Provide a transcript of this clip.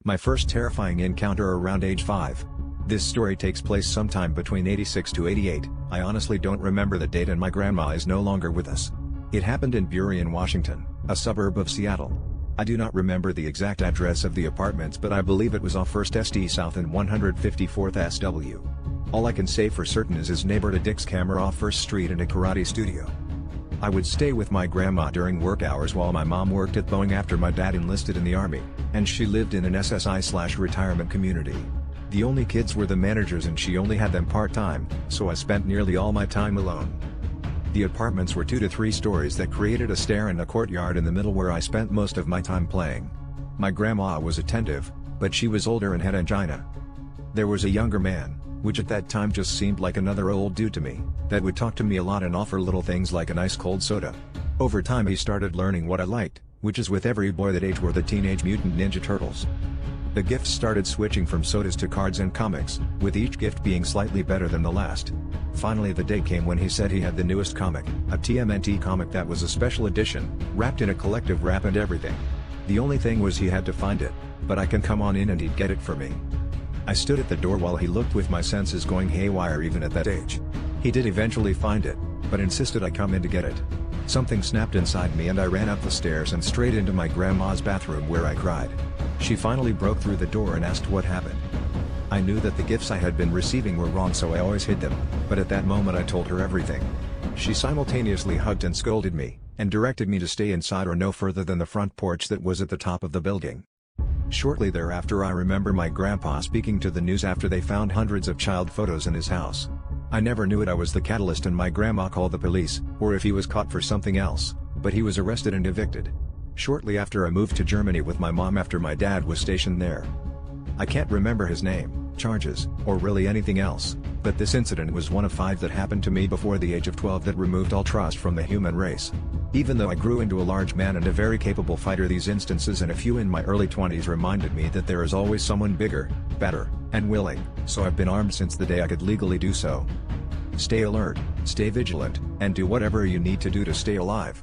My first terrifying encounter around age 5. This story takes place sometime between 86 to 88, I honestly don't remember the date and my grandma is no longer with us. It happened in Burien, Washington, a suburb of Seattle. I do not remember the exact address of the apartments but I believe it was off 1st St. South and 154th SW. All I can say for certain is his neighbor to Dick's camera off 1st Street and a karate studio. I would stay with my grandma during work hours while my mom worked at Boeing after my dad enlisted in the army, and she lived in an SSI/retirement community. The only kids were the managers and she only had them part-time, so I spent nearly all my time alone. The apartments were 2 to 3 stories that created a stair and a courtyard in the middle where I spent most of my time playing. My grandma was attentive, but she was older and had angina. There was a younger man, which at that time just seemed like another old dude to me, that would talk to me a lot and offer little things like an ice-cold soda. Over time he started learning what I liked, which is with every boy that age were the Teenage Mutant Ninja Turtles. The gifts started switching from sodas to cards and comics, with each gift being slightly better than the last. Finally the day came when he said he had the newest comic, a TMNT comic that was a special edition, wrapped in a collective wrap and everything. The only thing was he had to find it, but I can come on in and he'd get it for me. I stood at the door while he looked with my senses going haywire even at that age. He did eventually find it, but insisted I come in to get it. Something snapped inside me and I ran up the stairs and straight into my grandma's bathroom where I cried. She finally broke through the door and asked what happened. I knew that the gifts I had been receiving were wrong so I always hid them, but at that moment I told her everything. She simultaneously hugged and scolded me, and directed me to stay inside or no further than the front porch that was at the top of the building. Shortly thereafter I remember my grandpa speaking to the news after they found hundreds of child photos in his house. I never knew it I was the catalyst and my grandma called the police, or if he was caught for something else, but he was arrested and evicted. Shortly after I moved to Germany with my mom after my dad was stationed there. I can't remember his name, charges, or really anything else, but this incident was one of 5 that happened to me before the age of 12 that removed all trust from the human race. Even though I grew into a large man and a very capable fighter, these instances and a few in my early 20s reminded me that there is always someone bigger, better, and willing, so I've been armed since the day I could legally do so. Stay alert, stay vigilant, and do whatever you need to do to stay alive.